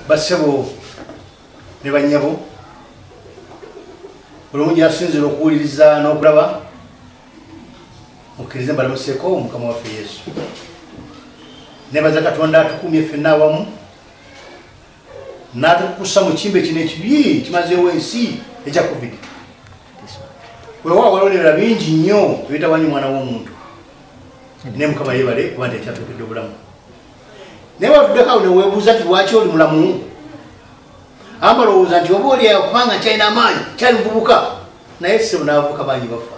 Basebo ne banyabo bulungi asinzira okuwuliriza n'okulaba mukkirize mbalamuseeko Mukama waffe Yesu. Nebaza Katonda atukumye ffenna awamu n'atukusa mu kimbe kino ekibi kimazeewo ensi ekya COVID. Weewaawo waliwo n'ebirala bingi nnyo ebitawanyi mwana w'omuntu naye Mukama yeebale kuba nti ekyatuukedde obulamu. Naye watuddeko awo ne weebuuza nti lwaki oli mulamu? Abalowooza nti oba oli kubanga kyalina amaanyi kyali muvubuka naye ssebo n'abavubuka bangi bafa.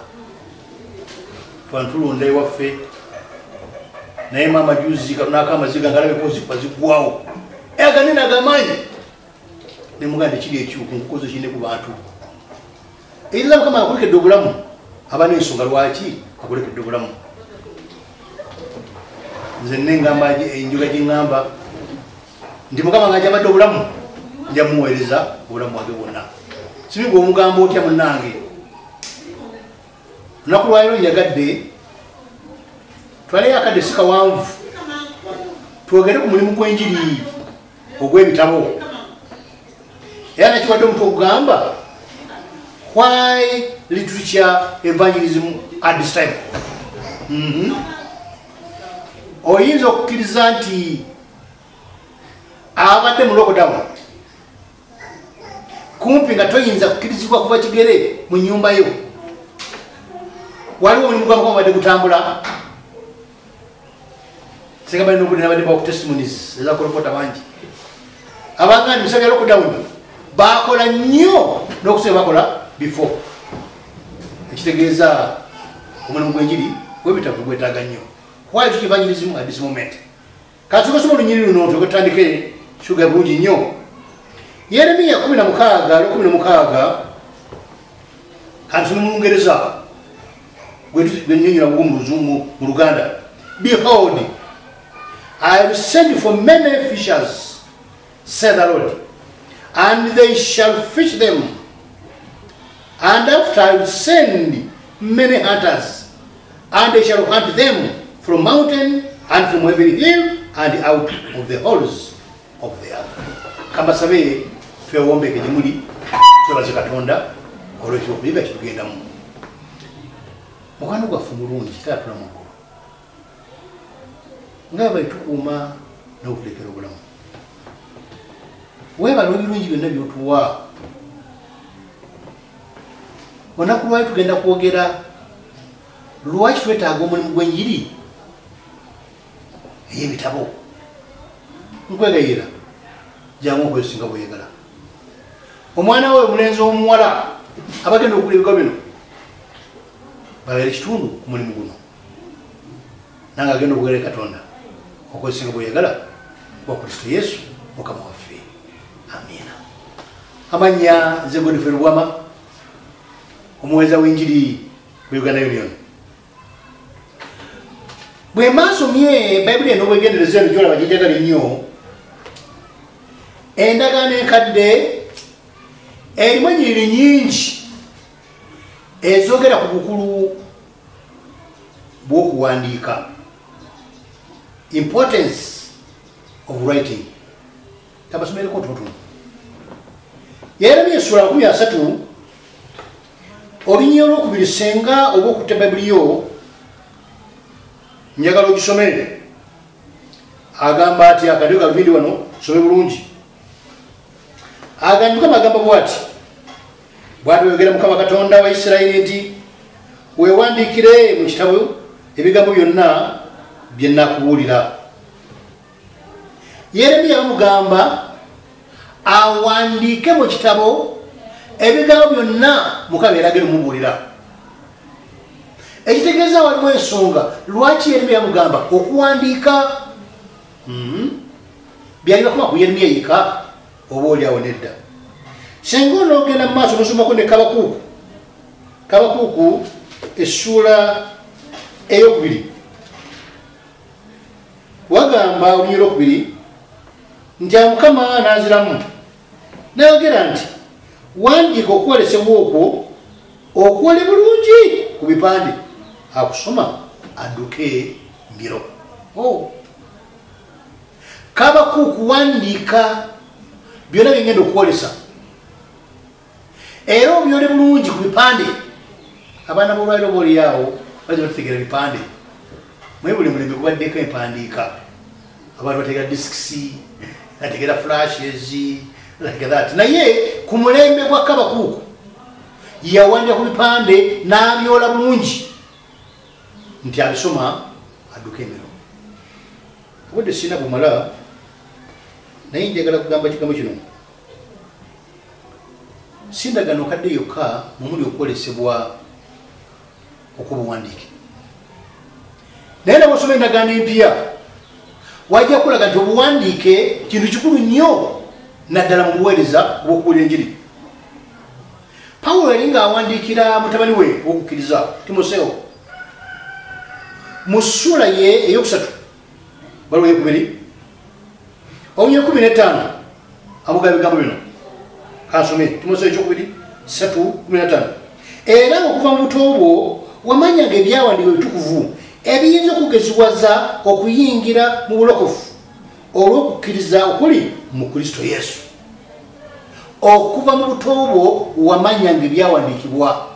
Twantulonda ewaffe naye maama juzi katonako amaziga ngalabeko zikuba ziggwawo aganene agamaanyi nemuganda kiri ekyuku nkukozo kine ku bantu era Mukama akulekedde obulamu aba n'ensonga lwaki akulekedde obulamu. Nze nengamba enjoga gyeŋŋamba nti Mukama nga gyabadde obulamu nja muweereza obulamu bwange bwonna. Sibinga omugambo otya munnange. Lunaku lwaliro njagadde twaleyo akadde si kawanvu twogere ku mulimu gw'enjiri ogw'ebitabo era nakiwadde omuntu okugamba why literature evangelism at this time. Oyinza okukkiriza nti abadde mu lockdown kumpi nga toyinza kukkirizibwa kuba kigere mu nnyumba yo. Waliwo omulimu gwa Mukama badde gutambula. Singa bali n'obudde n'abadde bawa ku testimonies ezakolokota bangi abanga nti bisabya lockdown bakola nnyo n'okusinga bakola before. Ekitegeeza omulimu gw'enjiri gw'ebitabo gwetaaga nnyo. Why is evangelism at this moment? Kasoko somo lunyiri luno tukatandike shuga bulungi nnyo. Yeremiya 16:16 kanti mu Lungereza gwennyonnyola mu Luzungu mu Luganda. Behold, I will send you for many fishers, said the Lord, and they shall fish them. And after I will send many hunters, and they shall hunt them from mountain and from every hill and out of the holes of the earth. Kambasabe twewombeke gye muli twebaze Katonda olw'ekyo okuyiga kitugendamu. Mukwano gwaffe mulungi taatula mugulu nga bwe tukuuma n'okuleekera obulamu. Weebala ebirungi byonna by'otuwa. Olunaku lwali tugenda kwogera lwaki twetaaga omulimu gw'enjiri ey'ebitabo. Nkwegayira jangu okwesinga bweyagala. Omwana we omulenzi w'omuwala abagenda okugula ebigwa bino babeere kitundu ku mulimu guno nange agenda okugera Katonda okwesinga bweyagala wa Kristo Yesu Mukama waffe. Amiina. Amannya nze Godfrey Lubwama omuweereza w'enjiri mu Uganda Union. Bwe maasomye Bayibuli eno bwegendereza eno gyolaba gyenjagala ennyo, endagaano enkadde erimu ennyiriri nnyingi ezogera ku bukulu bw'okuwandiika, importance of writing. Tabasomereko ntonotono. Yeremiya essula 13 olunyiriri olwokubiri senga oba okutte Bayibuli yo njagala ogisomere. Agamba ati akadde galubindi wano some bulungi. Agamba Mukama agamba bw'ati bw'ayogera Mukama Katonda wa Isirayiri nti weewandiikire mu kitabo ebigambo byonna bye nnakubuulira. Yeremiya bamugamba awandiike mu kitabo ebigambo byonna Mukama by'alagala omubuulira. Ekitegeeza walimu ensonga lwaki Yeremiya yamugamba okuwandiika. Byali bakoma ku Yeremiya yekka oba oliawo nedda. Singa onoogenda mu maaso nosomako ne Kabakuuku essula ey'okubiri wagamba olunyiriri olwokubiri nti Mukama n'aziramu n'ayogera nti wandiika okwolesebwa okwo okuwole bulungi ku bipande akusoma adduke mbiro. Kabakuuku wandiika byonna byengenda okukolesa era obyole bulungi ku bipande abaana b'olwaliro boolyawo baze batutegera bipande mwe buli mulembe gubaddeko empandiika abantu bategera disks bategera flashes like that naye ku mulembe gwa Kabakuuku yawandika ku bipande n'abyola bulungi nti abisoma adduka emiro obudde sina bumala naye njagala kugamba kigambo kino sindagano kadde yokka mumuli okukolesebwa okubuwandiike naye nabwosoma endagaano empya wajja kulaga nti obuwandiike kintu kikulu nnyo naddala mu buweereza bw'okubuulira enjiri. Pawulo yali ng'awandiikira mutabani we w'okukkiriza Timoseewo mu ssula ye ey'okusatu baluwa ey'okubiri obunya 15 amugaba ebigambo bino kansome Timoseewo ekyokubiri 3:15 era okuva mu buto bwo wamanyanga ebyawandiikibwa ebitukuvu ebiyinza okugezibwaza okuyingira mu bulokofu olw'okukkiriza okuli mu Kristo Yesu. Okuva mu buto bwo wamanyanga ebyawandiikibwa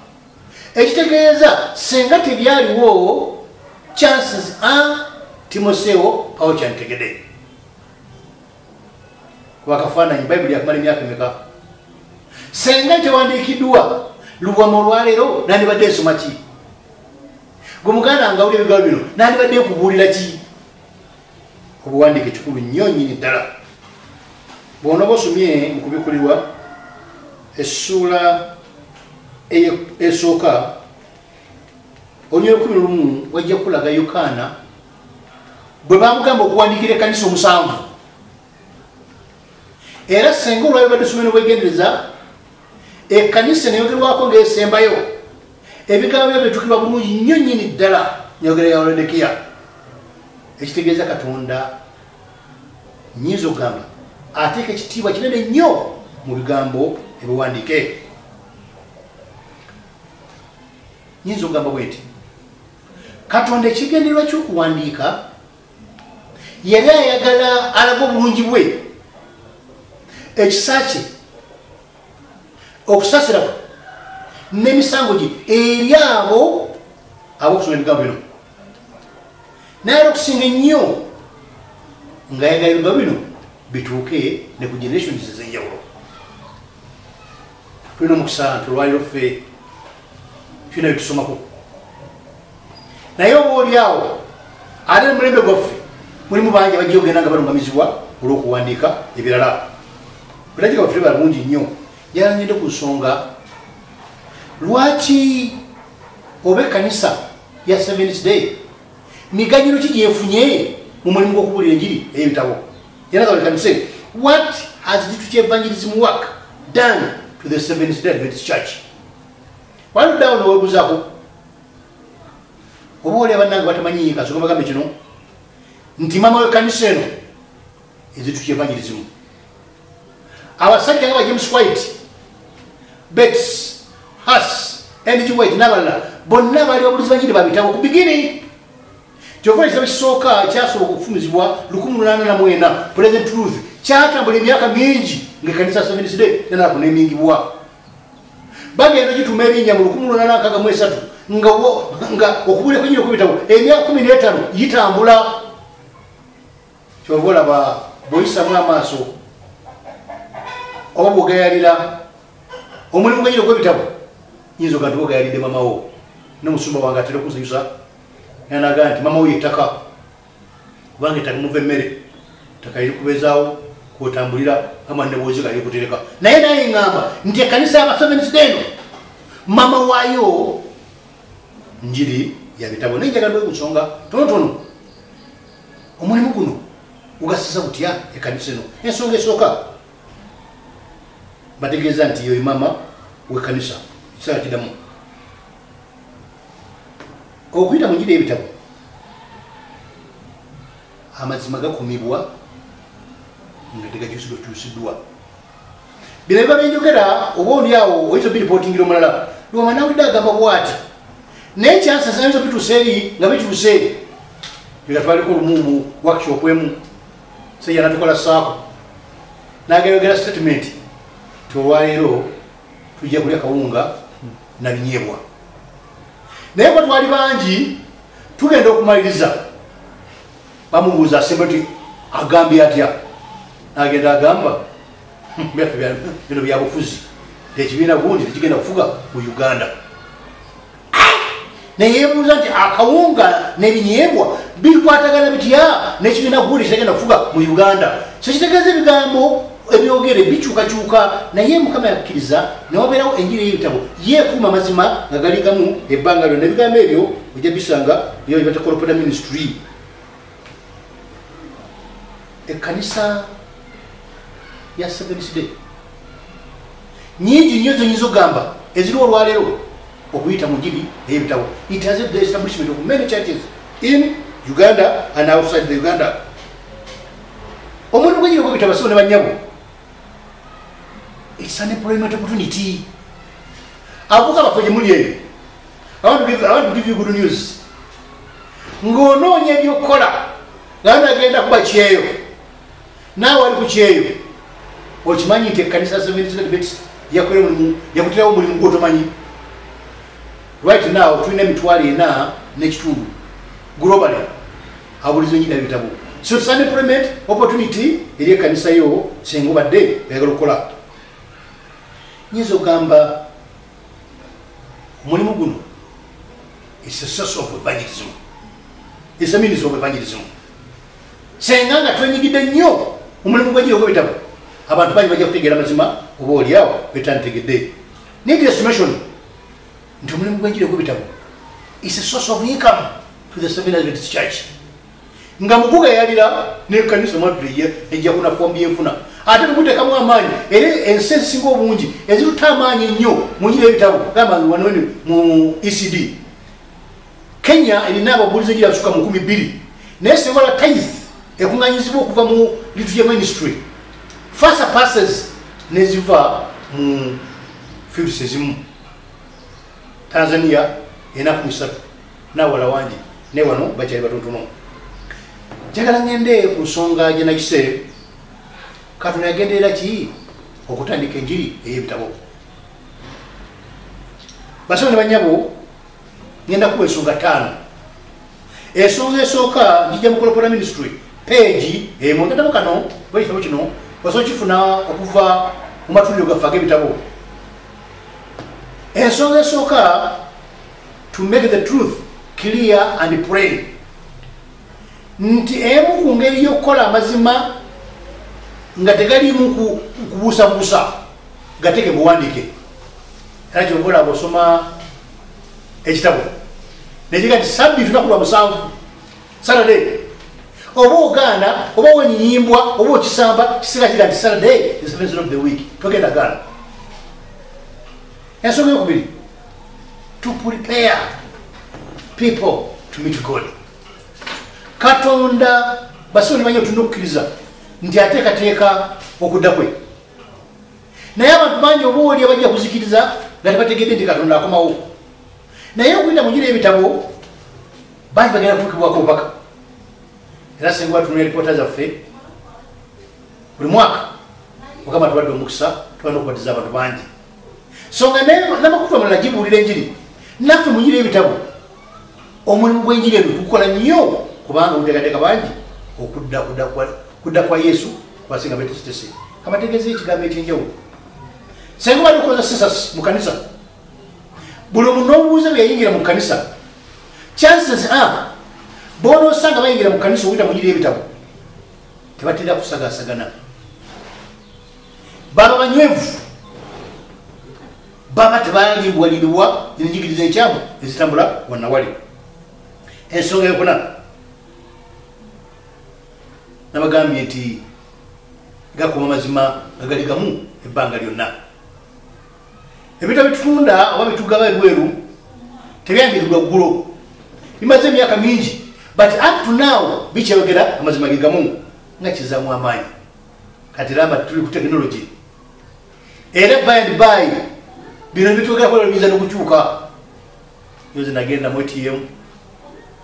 ekitegeeza senga tebyaliwo chances Timoseewo Pawulo kyantegedde wakafaananyi Bayibuli yakumala emyaka emeka senga tewandiikiddwa luwamo lwaleero nandibadde nsoma ki gwe muganda nga wuli ebigambo bino nandibadde nkubuulira ki obuwandiike kikulu nnyo nnyini ddala bw'ona bosomye mu kubikulirwa essuula esooka olunya 11 wajja kulaga Yokaana bwe bamugamba okuwandiikira ekkanisa 7 era senga olwali badde somero bwegendereza ekkanisa neyogerwako ng'esembayo ebigambo byo byetukibwa bulungi nnyo nnyini ddala nyogera ya Laodikiya ekitegeeza Katonda nnyinza okugamba ateeka ekitiibwa kinene nnyo mu bigambo ebiwandiike. Nnyinza okugamba bwe nti Katonda ekigendererwa ky'okuwandiika yali ayagala alaga obulungi bwe ekisa kye okusasira n'emisango gye eri abo abokusoma ebigambo bino naye era okusinga ennyo ng'ayagala ebigambo bino bituuke ne ku generations ez'enjawulo. Tulina omukisa nti olwaliro ffe tulina byetusomako naye oba oliawo ate mulembe gwaffe mulimu bangi bajja okugenda nga balungamizibwa olw'okuwandiika ebirala. Bulagiga baffe balungi nnyo njala ngende ku nsonga lwaki oba ekkanisa ya Seventh Day miganyiro ki gyefunye mu mulimu gw'okubuulira enjiri ey'ebitabo. What has the church evangelism work done to the Seventh Day Adventist Church? Wali ddawo noweebuzaako oba oli abannange batamanyi kasooka bagambe kino nti maama w'ekkanisa eno ezituki evangelism abasajja nga ba James White, Betts, Huss, N.G. White n'abalala bonna baali babulizi banjiri babitabo ku bigini. Kyova ekitabo kisooka kyasoboka okufumizibwa 1849 Present Truth kyatambula emyaka mingi ng'ekkanisa Seventh Day yanako n'emingibwa bagenda gituma erinnya mu 1863 nga okubuulira kwenyini okubitabo emyaka 15 gitambula. Kyova olaba bw'oyisamu amaaso oba bw'ogayalira omulimu gwenyini ogw'ebitabo yinza oga nti bw'ogayalidde mamawo n'omusumba wange atera okunsanyusa yanaga nti mamawo yettaka kubanga ettaka muva emmere ettaka liri kubeezaawo kwotambulira ama nebwozi gali kutereka naye naye ngamba nti ekkanisa y'aba Seventh Day eno mama waayo njiri ya bitabo. Naye njagala ku nsonga tonotono omulimu guno gugasiza gutya ekkanisa eno. Ensonga esooka bategeeza nti yoyo mama w'ekkanisa ekiseera kiddamu okuyita mu njiri y'ebitabo amazima gakumibwa nga tegakyusiddwa. Bino biba byenjogera oba oliawo oyinza obiripootingira omulala lwama nawulidde agamba bw'ati naye ekyansa sayinza obituusa eri nga bikyuse bigatwaliko olumuumu workshop emu sejja natukola saako n'agayogera statement tolwaleero tujja kulya kawunga na binyeebwa naye bwe twali bangi tugenda okumaliriza bamubuuza asembe ti agambye atya n'agenda agamba bino byabufuzi ekibiina gundi tekigenda kufuga mu Uganda naye yeebuuza nti akawunga n'ebinyeebwa bikwatagana bitya n'ekibiina gundi kitagenda kufuga mu Uganda so kitegeeza ebigambo ebyogere bikyukakyuka naye Mukama yakkiriza newabeerawo enjiri y'ebitabo yeekuuma mazima nga gali gamu ebbanga lyonna ebigambo ebyo ojja bisanga byo bibata Corporate Ministry ekkanisa ya Seventh Day nyingi nnyo zonyinza okugamba eziriwo olwaleero okuyita mu njiri ey'ebitabo. It has the establishment of many churches in Uganda and outside the Uganda. Omuntu gwenyini okubitabo so ne bannyabo it's an employment opportunity. Avuka baffe gye muli eyo I want to give you good news. Ng'onoonya ebyokukola ganda agenda kuba kyeyo naawe ali ku kyeyo okimanyi nti ekkanisa Seventh yakutirawo omulimu gwotomanyi. Right now tulina emitwalo 4 n'ekitundu globally abulizo nyina ebitabo. So it's an employment opportunity eri ekkanisa yo singa obadde oyagala okukola. Nyinza okugamba omulimu guno it's a source of evangelism. It's a means of evangelism. Senga nga twenyigidde nnyo omulimu gw'enjiri ogw'ebitabo abantu bangi bajja kutegeera mazima oba oliawo betantegedde. Need estimation nti omulimu gw'enjiri ogw'ebitabo is a source of income to the Seventh Adventist Church. Nga mukuga yalira n'ekkanisa mwatule ejja kuna fombi enfuna ate tukuteekamu amaanyi era ensi ezisinga obungi ezirutta amaanyi nnyo mu njiri y'ebitabo gamba wano mu ECD Kenya erina ababuulizi ejiri abasuka mu 200 naye singola tithe ekuŋŋanyizibwa okuva mu Liturgy Ministry fasa passes neziva mu fields ezimu. Tanzania enaku 3 nawala wangi ne wano bakyali batonotono. Njagala ngende ku nsonga gye nakise Katonda yagenderera ki okutandika enjiri ey'ebitabo. Basawo ne bannyabo ngenda kuwa ensonga 5. Ensonga esooka njija mu Corporate Ministry page mu katabo kano bwekitabo kino osobola kifuna okuva mu matuliro gaffe ag'ebitabo. Ensonga esooka to make the truth clear and plain. Nti emu ku ngeri y'okukola amazima nga tegalimu kubuusabuusa gateke buwandiike. Era kyobola bw'osoma ekitabo nekiga nti Sabbiiti lunaku lwa 7 Saturday oba ogaana oba wenyiyimbwa oba okisamba kisinga kiga nti Saturday is the 7th of the week togenda gaana. Ensonga eyokubiri to prepare people to meet God. Katonda basawo ne banya otulina okukkiriza nti ateekateeka okudda kwe naye abantu bangi oba oli abajja kuzikiriza nga tebategedde nti Katonda akomawo naye okuyita mu njiri y'ebitabo bangi bagenda kutukibwako mpaka era singa batunula alipoota zaffe buli mwaka Mukama tuwadde omukisa tubadde okubatiza abantu bangi so nga n'amakutu amalala gibuulira enjiri naffe mu njiri y'ebitabo omulimu gw'enjiri eno tukola nnyo kubanga obuteekateeka bangi okudda kwa Yesu kwasinga betekitese. Kamategeeza ekigambo ekyenjawulo senga bali okoza census mu kanisa buli omuntu n'obuuza bwe yayingira mu kanisa chances boonoosanga bayingira mu kanisa okuyita mu njiri y'ebitabo tebatera kusagaasagana baba banywevu baba tebalimbwaliribwa zinjigiriza enkyamu ezitambula wannawali. Ensonga eyokuna nabagambye nti gakuuma mazima nga gali gamu ebbanga lyonna. Ebitabo bitutunda oba bitugaba ebweru tebyandirirwa ggulo bimaze emyaka mingi but up to now bikyayogera amazima ge gamu nga kizaamu amaanyi kati ramba tuli ku technology era by and by bino bitwogera kola biza n'okukyuka yoze nagenda mu ATM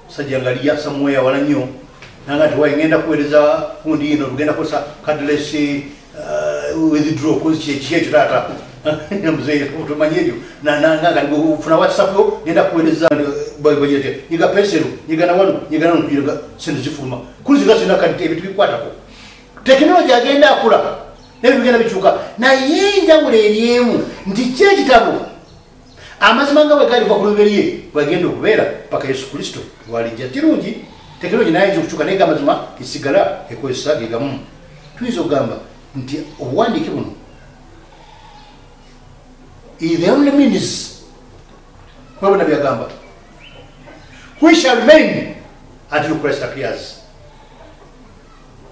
sajja ngaliya somewhere wala nnyo nanga nti wayi ngenda kuweereza kundi ino tugenda kukosa cardless withdraw kuzikyecho tata mzee utumanyejo na nganga funa WhatsApp yo nenda kueleza boyete yiga penselo yiga na wanu yiga na yiga sindu zifuma kuziga sina kati ebitu bikwatako technology agenda akula nebyo bigenda bichuka na yenja buleriemu ndi kye kitabo amazimanga wegali kwa kuluberiye bagenda okubera paka Yesu Kristo walijja kirungi technology nayo kuchuka nega amazima isigala ekwesa gegamu tuizo gamba nti obuwandike buno is the only means kwa bwana byagamba we shall remain until Christ appears.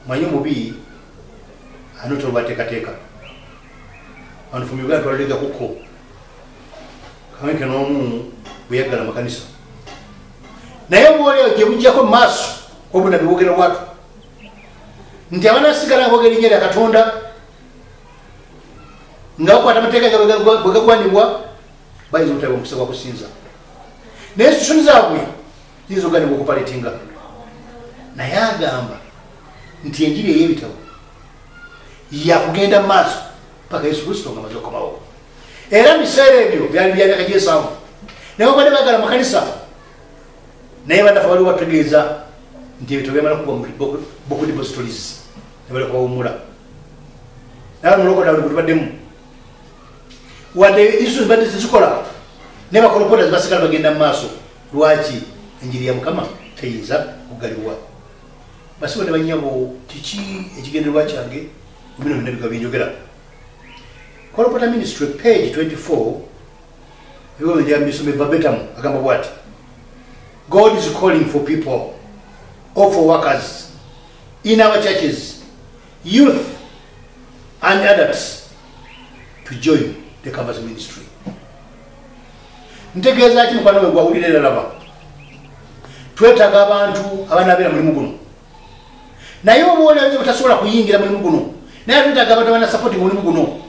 Manyo mubi anoto batekateka anufumibwa twalega kuko kaweke no buyagala makanisa naye mwole ojebuja ko maso ko bwana bibogera watu nti abana sigala bogera nyera katonda ngako atamateka bwagwanibwa bayizo mutabo kusaba kusinza nesu shunzabwe zizo gani bukupalitinga na yagamba nti enjiri yebitabo ya kugenda maso paka Yesu Kristo ngamazo komawo era misere ebyo byali byaka jesamu nayo bade bagala makanisa naye badafa bategeza nti ebitabo byamala kuba boku depositories nebale kwa umula nayo muloko dawo kutubademu wade isu bade zikola neba kolopota basikala bagenda maso lwachi enjiri ya mukama teyinza kugaliwa basi bade banyabo kichi ekigenderwa kyange bino nebika binjogera kolopota ministry page 24 you ndia misome verbatim agamba what God is calling for people or for workers in our churches, youth and adults to join the Canvas ministry. Ntegeza ati mkwano we gwawulira laba twetaga abantu abana bera mulimu guno naye obole ayo batasobola kuyingira mulimu guno naye twetaga abantu abana support mulimu guno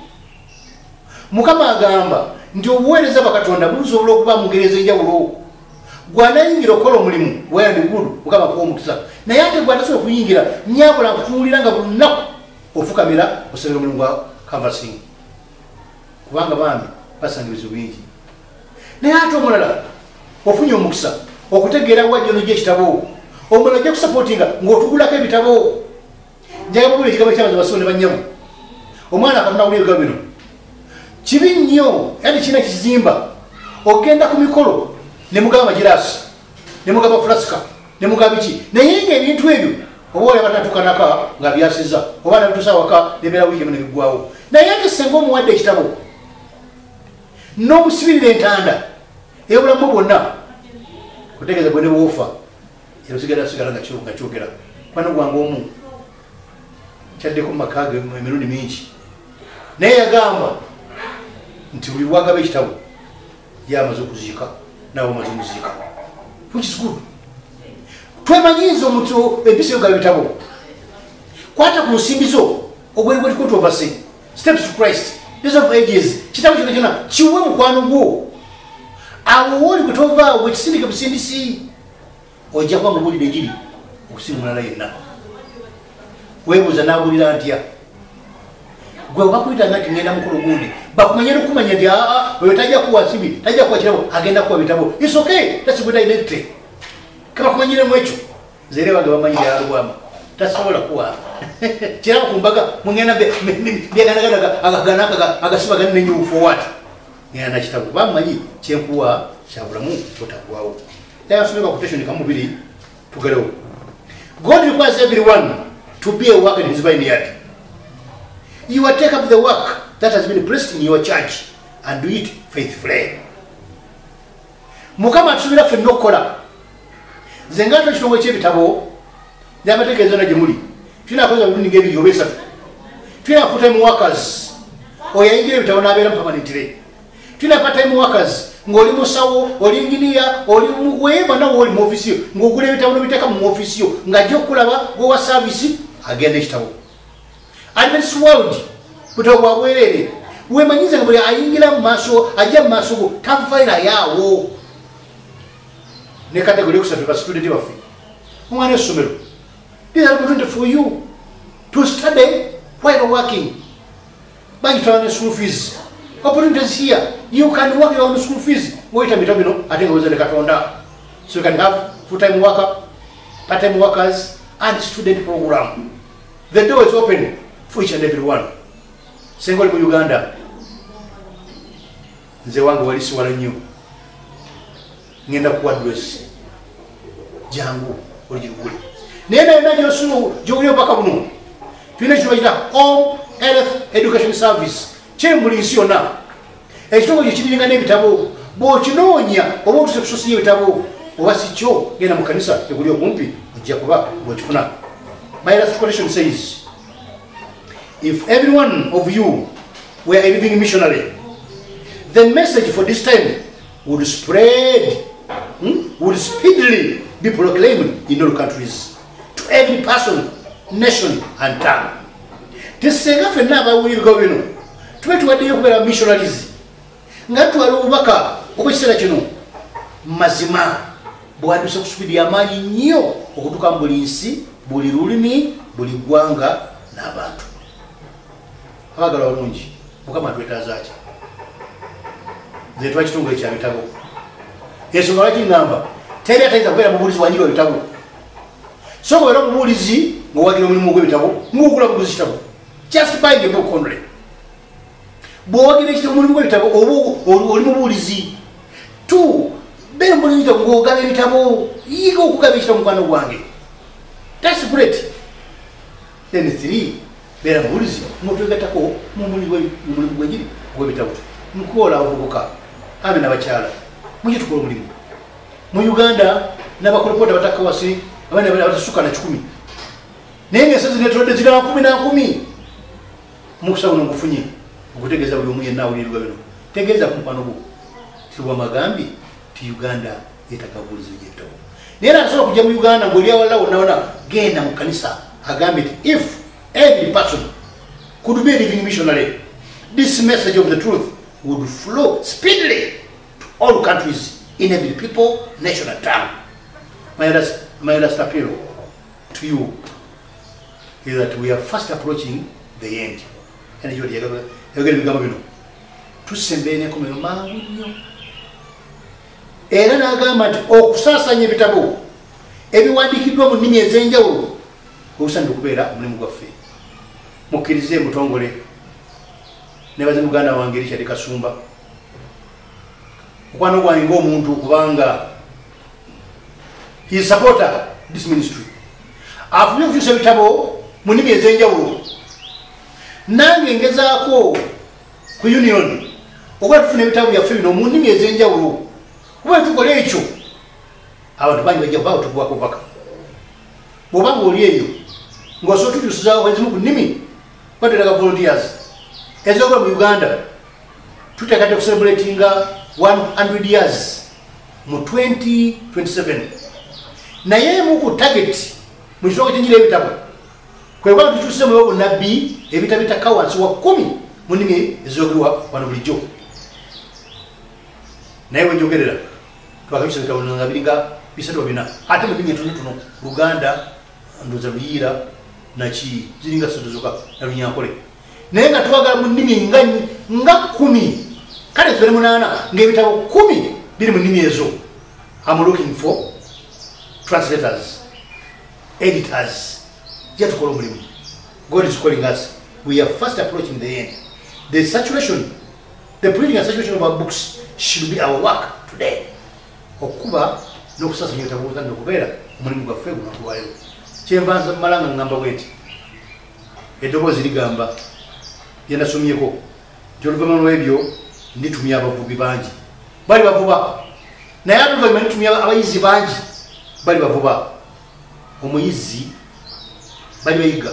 mukama agamba nti obuweereza bakatonda busobola okuba mugereza enjawulo gwanayingira okola omulimu weyandi gulu mukama kuwa omukisa naye ate gwatasobola kuyingira nyabula nkutuulira nga buli lunaku ofukamira osabira omulimu gwa canvassing kubanga bambi basangiriza bingi naye ate omulala ofunye omukisa okutegeera wajjono gyekitabo omulala ajja kusupportinga ng'otugulako ebitabo njaga bubula ekigambo kyamaze basolo ne banyabo omwana akatona wuli ebigabo bino kibi nnyo yandi kina kizimba ogenda ku mikolo ne mugaba magirasi ne mugaba flasika ne mugaba biki naye ng'ebintu ebyo oba oli abatatukanaka nga byasiza oba nabitusa waka nebeera wiiki emu nebigwawo naye ate senga omuwadde ekitabo n'omusibirira entanda ey'obulamu bwonna kutegeeza bwe ne bwofa era sigala nga kyogera mwana gwange omu kyaddeko mu maka ge emirundi mingi naye yagamba nti buli wagaba ekitabo yamaze okuziika nawe omaze muziika which is good. Twemanyiza omuntu empisa yogaba ebitabo kwata ku nsimbizo ogwerikwetikotu ovase steps to Christ days of ages kitabo kyona kyona kiwe mukwano gwo awo woli kutovaawo bwekisindike busindisi ojja kuba mubuulira enjiri okusinga mulala yenna weebuuza n'abuulira ntya gwe bakuyita nti ngenda mukolo gundi bakumanya nokumanya nti oyo tajja kuwa nsibi tajja kuwa kirabo agenda kuwa bitabo it's okay that's good identity kabakumanyiremu ekyo nzeere bange bamanyire alwamu tasobola kuwa kirabo kumbaga mungenda byeganaganaga agasibagani nenyufu what ngenda kitabo bamanyi kyenkuwa kyabulamu otagwawo yasomeka quotation kamubiri tugalewo. God requires everyone to be a worker in his vineyard. You will take up the work that has been placed in your church and do it faithfully. Mukama tusubira fenna okukola zenga twekitongole kyebitabo byamategeeza na gyemuli tunakoza birundi ebiri oba esatu tuna full-time workers oyayingira ebitabo n'abeera mupamanentire tuna part-time workers ng'oli musawo oli inginiya oli weba nawe oli mu ofisi yo ng'ogula ebitabo n'obiteeka mu ofisi yo ng'ajja okulaba gwewa saavisi agenda ekitabo. Adventist world butabo bwa bwerere wemanyiza nga buli ayingira mu maaso ajja mu maaso go tavaira yaawo ne kategori kusatu ba student baffe omwana essomero these are opportunity for you to study while working bagitwala school fees. Opportunities here. You can work your own school fees. Wait a minute, I think it was the Katonda. So you can have full-time worker, part-time workers, and student program. The door is open for each and every one. Single in Uganda. Nze wange wali siwala nnyo. Ngenda ku address. Jangu oligigule. Naye nayo gy'oli mpaka buno. Tulina ekyo bayita Home Health Education Service. Kyembuli nsi yonna. Ekitongole kiringa n'ebitabo. Bw'okinoonya oba otuse kusosi y'ebitabo oba si kyo genda mu kanisa ekuli okumpi ojja kuba bw'okifuna. My last question says, if every one of you were a living missionary, the message for this time would spread, would speedily be proclaimed in all countries, to every person, nation, and tongue. Tesenga fenna abawulirwa bino tube tuwaddeyo okubeera missionaries nga tuwala obubaka obw'ekiseera kino mazima bwadduse ku supidi y'amaanyi nnyo okutuuka mu buli nsi, buli lulimi, buli ggwanga n'abantu. Abagala balungi, Mukama twetaaza ki? Nze twa kitongole kya bitabo. Ensonga lwaki ngamba teri atayinza kubeera mubuulizi wanjiri wa bitabo. So nga era omubuulizi ng'owagira omulimu gw'ebitabo ng'ogula buguzi kitabo. Just buying a book only. Bw'owagira omulimu gw'ebitabo oba oli mubuulizi. Two, beera mulimu gw'ebitabo ng'ogaba ebitabo. Yiga okugaba ekitabo mukwano gwange. That's great. Then three, beera mubuulizi ng'otwegattako mu mulimu gw'enjiri gw'ebitabo. Nkola abavubuka abe n'abakyala mujye tukola omulimu mu Uganda n'abakolopota batakawasi abana batasukka na 10 naye ng'ensozi netolodde zigala 10 mukisa guno ngufunye okutegeeza buli omu yenna awulirirwa bino tegeeza ku mukwano gwo tiwa magambi ti Uganda yetakabuuliza egy'ebitabo naye era asobola kujja mu Uganda ng'oli awalala wonna genda mu kanisa agambe nti if every person could be a living missionary, this message of the truth would flow speedily to all countries, in every people, nation, and tongue. My last appeal to you is that we are fast approaching the end. And you are going to tusembeene ku mangu nnyo. Era n'agamba nti okusaasanya ebitabo ebiwandiikiddwa mu nnimi ez'enjawulo obusaanidde okubeera omulimu gwaffe. Mukkirize mutongole. Nebaze muganda wange Richard Kasumba. Mukwano gwange ng'omuntu kubanga he is supporter this ministry. Afunye okukyusa ebitabo mu nnimi ez'enjawulo. Nange ngezaako ku union okuba tufuna ebitabo byaffe bino mu nnimi ez'enjawulo. Kuba tukola ekyo abantu bangi bajja kuba tukuwako bubaka. Bw'oba ng'oli eyo ng'osobola tukyusiza ezimu ku nnimi bateraga volunteers. Ezoga mu Uganda tutekadde ku celebratinga 100 years mu 2027. Naye mu ku target mu kitongole ky'enjiri ebitabo kwe kuba tukyusize mu bunnabbi ebitabo bitakka wansi wa 10 mu nnimi ezoogerwa wano bulijjo. Naye bwe njogerera twakakyusa ebitabo nga biringa 3-4 ate mu nnimi entonotono Luganda, Ndoza Luyiira, Naki ziringa 3 zokka na Lunyankole. Naye nga twagala mu nnimi nga 10 kale tubere 8 ng'ebitabo 10 biri mu nnimi ezo. I'm looking for translators, editors. Jya tukola omulimu. God is calling us. We are fast approaching the end. The saturation, the printing and saturation of our books should be our work today. Okuba n'okusaasanya ebitabo buzanira okubeera omulimu gwaffe guno tuwayo. Kyenvanza mu malanga ngamba bweti eddoboozi ligamba gye nasomyeko nti oluvannyuma lw'ebyo nditumya abavubi bangi bali bavuba naye oluvannyuma nditumya abayizi bangi bali bavuba. Omuyizi bali bayiga,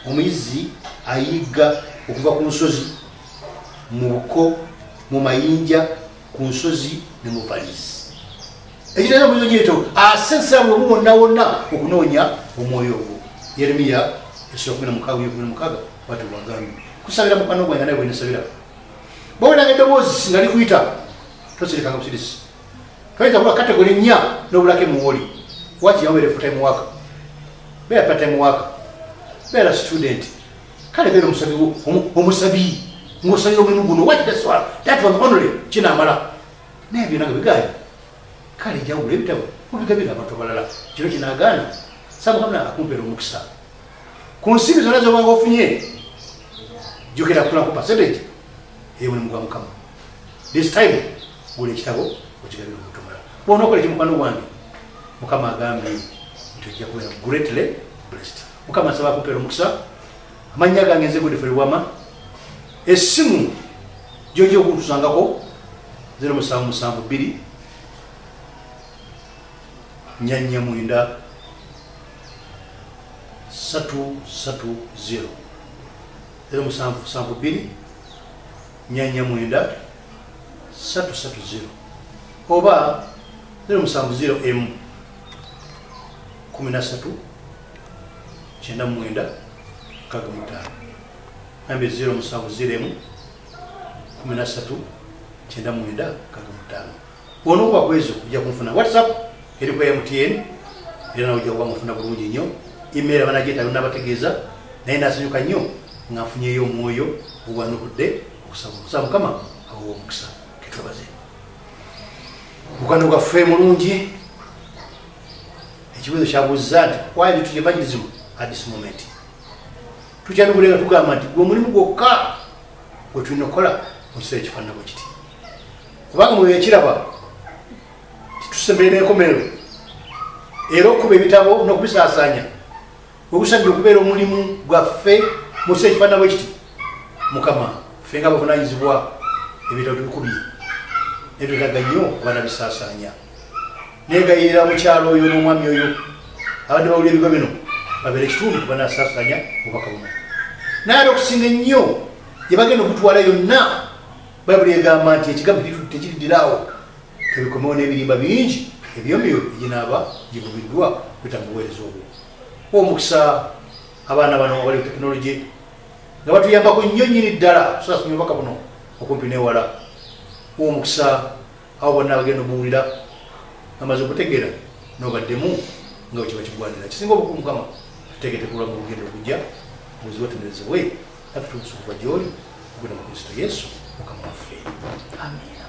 omuyizi ayiga okuva ku nsozi mu buko mu mayinja ku nsozi ne mu valisi. Ekitera mu nyeto asensera mu wonna okunoonya omwoyo ogwo. Yeremiya 16:16 watu wagambi kusabira mukwano gwange naye bwenesabira bwona eddoboozi nga likuyita tosirikanga busirisi toyinza kuba kategori 4 n'obulake muwoli waki yawere full-time worker beera part-time worker beera student kale beera omusabi ngosanga omulimu guno what that's why that one only kina amala nebyo nange bigayo kale jawulo ebitabo mubigabira abantu abalala kino kinagaana samukamna akumpera omukisa ku nsimbi zonna zobanga ofunye jukira kulako percentage eyo mulimu gwa mukama this time gula ekitabo okigabira omuntu omulala bona okola ekimukwano gwange mukama agambye nti ojja kubeera greatly blessed mukama asaba akumpera omukisa amannya gange nze Godfrey Wama esimu gyojja okutusangako 0772 nyanya 330 0772 nyanya 330 oba 070 13 99 kagamutano ambe 070 13 99 kagamutano ono kwa kwezo kujja kumfuna WhatsApp eri kwa MTN era na ujja kumfuna bulungi nnyo email abanajeta nabategeeza naye nasanyuka nnyo ngafunyeyo omwoyo obwanukudde okusaba mukama awo omukisa kitwabaze mukano gaffe mulungi ekibuzo kyabuuza nti why did you evangelism at this moment tukyanukulenga tugamba nti gwe mulimu gwokka gwe tulina okukola mu kiseera ekifaananako kiti kubanga mwebekiraba titusembere n'enkomerero era okuba ebitabo n'okubisaasaanya okusabira okubeera omulimu gwaffe mu kiseera ekifaananako kiti mukama ffe nga bavunaanyizibwa ebitabo tubikubye netwetaaga nnyo abaana bisaasaanya negayirira mukyalo oyo n'omwami oyo abadde bawulira ebigo bino babeera ekitundu kubanasaasaanya obubaka buno naye ate okusinga ennyo gye bagenda okutwala yonna bayibuli egamba nti ekigambo tekiriddiraawo tebikomewo n'ebirimba bingi ebyomyo eginaaba givubiddwa kweta mu buweereza obwo omukisa abaana bano abali tekinologi nga batuyambako nnyo nnyini ddala tusasumya obubaka buno okumpi newala omukisa abo bonna bagenda obuwulira amaze okutegeera nobaddemu nga wekiba kigwanira kisinga obukulu mukama tutegetekulwa mu lugendo okujja muzi watenerezebwe naffe tubusukuva gy'oli okugenda mu kristo yesu mukama waffe amina.